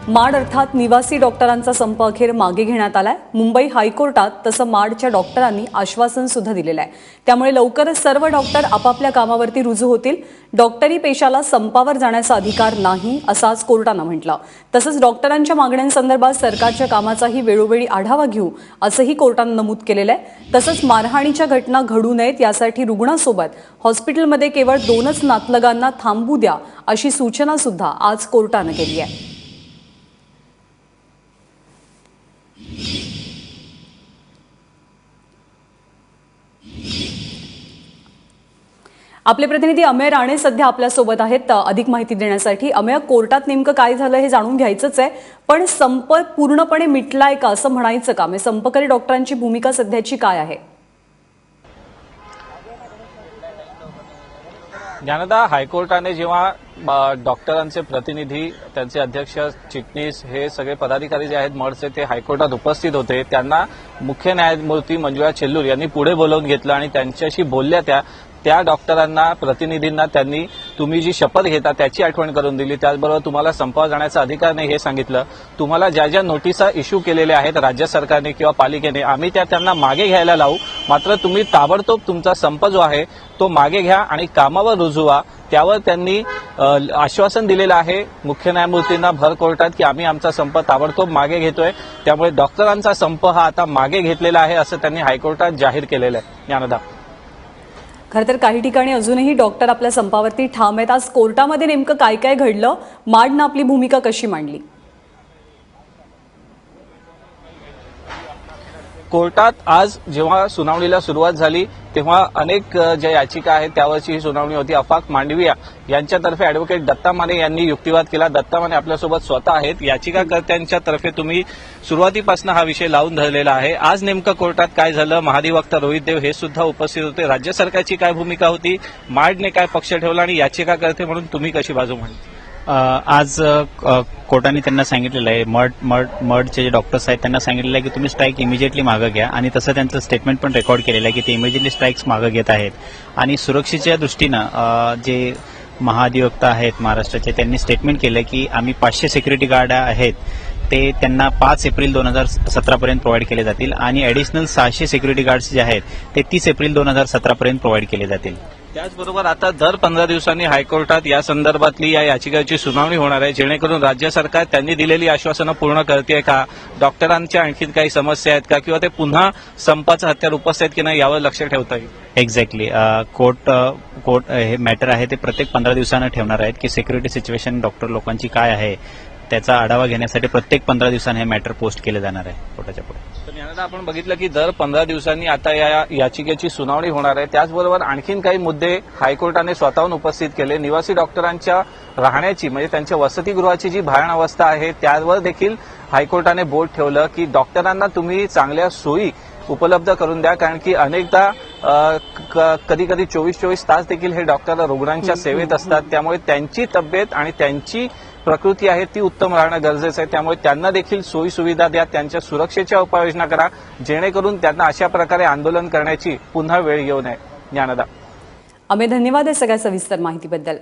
माड अर्थात निवासी डॉक्टरांचा संप अखेर मागे घेण्यात आलाय। मुंबई हायकोर्टात तसं माडच्या डॉक्टरांनी आश्वासन सुद्धा दिलेलं आहे। त्यामुळे लवकरच सर्व डॉक्टर आपापल्या कामावरती रुजू होतील। डॉक्टरी पेशाला संपावर जाण्याचा अधिकार नाही असं आज कोर्टानं म्हटलं। तसंच डॉक्टरांच्या मागण्यांसंदर्भात सरकारच्या कामाचाही वेळोवेळी आढावा घेऊ असंही कोर्टानं नमूद केलेलं आहे। तसंच मारहाणीच्या घटना घडू नयेत यासाठी रुग्णासोबत हॉस्पिटलमध्ये केवळ 2च नातलगांना थांबू द्या अशी सूचना सुद्धा आज कोर्टानं केली आहे। आपले प्रतिनिधी अमेय राणे सध्या आपल्या सोबत आहेत अधिक माहिती देण्यासाठी। अमेय, कोर्टात नेमकं काय झालं हे जाणून घ्यायचंच आहे, पण संप पूर्णपणे मिटलाय का असं म्हणायचं का? म्हणजे संपकरी डॉक्टरांची भूमिका सध्याची काय आहे? ज्ञानदा, हायकोर्टाने जेव्हा डॉक्टरांचे प्रतिनिधी, त्यांचे अध्यक्ष, चिटणीस हे सगळे पदाधिकारी जे आहेत मडचे ते हायकोर्टात उपस्थित होते, त्यांना मुख्य न्यायमूर्ती मंजुळा छेल्लूर यांनी पुढे बोलावून घेतलं आणि त्यांच्याशी बोलल्या त्या डॉक्टरांना, प्रतिनिधींना त्यांनी तुम्ही जी शपथ घेता त्याची आठवण करून दिली। त्याचबरोबर तुम्हाला संपावर जाण्याचा अधिकार नाही हे सांगितलं। तुम्हाला ज्या ज्या नोटिसा इश्यू केलेल्या आहेत राज्य सरकारने किंवा पालिकेने, आम्ही त्या त्यांना मागे घ्यायला लावू, मात्र तुम्ही ताबडतोब तुमचा संप जो आहे तो मागे घ्या आणि कामावर रुजू व्हा। त्यावर त्यांनी आश्वासन दिलेलं आहे मुख्य न्यायमूर्तींना भर कोर्टात की आम्ही आमचा संप ताबडतोब मागे घेतोय। त्यामुळे डॉक्टरांचा संप हा आता मागे घेतलेला आहे असं त्यांनी हायकोर्टात जाहीर केलेलं आहे। ज्ञानदा, खरं तर काही ठिकाणी अजूनही डॉक्टर आपल्या संपावरती ठाम आहेत। आज कोर्टामध्ये नेमकं काय काय घडलं, माडनं आपली भूमिका कशी मांडली? कोर्टात आज जेव्हा सुनावणीला सुरुवात झाली तेव्हा अनेक ज्या याचिका आहेत त्यावरची ही सुनावणी होती। अफाक मांडविया यांच्यातर्फे अॅडव्होकेट दत्ता माने यांनी युक्तिवाद केला। दत्ता माने आपल्यासोबत स्वतः आहेत। याचिकाकर्त्यांच्या तर्फे तुम्ही सुरुवातीपासून हा विषय लावून धरलेला आहे। आज नेमकं कोर्टात काय झालं, महाधिवक्ता रोहित देव हे सुद्धा उपस्थित होते। राज्य सरकारची काय भूमिका होती, माडने काय पक्ष ठेवला आणि याचिकाकर्ते म्हणून तुम्ही कशी बाजू मांडली? आज कोर्टाने त्यांना सांगितलेलं आहे, मडचे जे डॉक्टर्स आहेत त्यांना सांगितलेलं आहे की तुम्ही स्ट्राईक इमिजिएटली मागं घ्या आणि तसं त्यांचं स्टेटमेंट पण रेकॉर्ड केलेलं आहे की ते इमिजिएटली स्ट्राईक्स मागं घेत आहेत। आणि सुरक्षेच्या दृष्टीनं जे महाधिवक्ता आहेत महाराष्ट्राचे त्यांनी स्टेटमेंट केलं की आम्ही 500 सिक्युरिटी गार्ड आहेत ते त्यांना 5 एप्रिल 2017 पर्यंत प्रोव्हाइड केले जातील आणि ॲडिशनल 600 सिक्युरिटी गार्ड्स जे आहेत ते 30 एप्रिल 2017 पर्यंत प्रोव्हाइड केले जातील। त्याचबरोबर आता दर 15 दिवसांनी हायकोर्टात या संदर्भातली या याचिकाची सुनावणी होणार आहे, जेणेकरून राज्य सरकार त्यांनी दिलेली आश्वासनं पूर्ण करते का, डॉक्टरांच्या आणखी काही समस्या आहेत का, किंवा ते पुन्हा संपाचं हत्यार उपसतात की नाही यावर लक्ष ठेवता येईल। एक्झॅक्टली, कोर्ट हे मॅटर आहे ते प्रत्येक 15 दिवसांना ठेवणार आहेत की सिक्युरिटी सिच्युएशन डॉक्टर लोकांची काय आहे त्याचा आढावा घेण्यासाठी प्रत्येक 15 दिवसांनी हे मॅटर पोस्ट केले जाणार आहे कोर्टाच्या पुढे। तर यानंतर आपण बघितलं की दर 15 दिवसांनी आता या याचिकेची सुनावणी होणार आहे। त्याचबरोबर आणखीन काही मुद्दे हायकोर्टाने स्वतःहून उपस्थित केले। निवासी डॉक्टरांच्या राहण्याची म्हणजे त्यांच्या वसतिगृहाची जी भयान अवस्था आहे त्यावर देखील हायकोर्टाने बोट ठेवलं की डॉक्टरांना तुम्ही चांगल्या सोयी उपलब्ध करून द्या, कारण की अनेकदा कधी कधी 24 तास देखील हे डॉक्टर रुग्णांच्या सेवेत असतात। त्यामुळे त्यांची तब्येत आणि त्यांची प्रकृती आहे ती उत्तम राहणं गरजेचं आहे। त्यामुळे त्यांना देखील सोयी सुविधा द्या, त्यांच्या सुरक्षेच्या उपाययोजना करा, जेणेकरून त्यांना अशा प्रकारे आंदोलन करण्याची पुन्हा वेळ येऊ नये। ज्ञानदा, अमेय, धन्यवाद या सगळ्या सविस्तर माहितीबद्दल।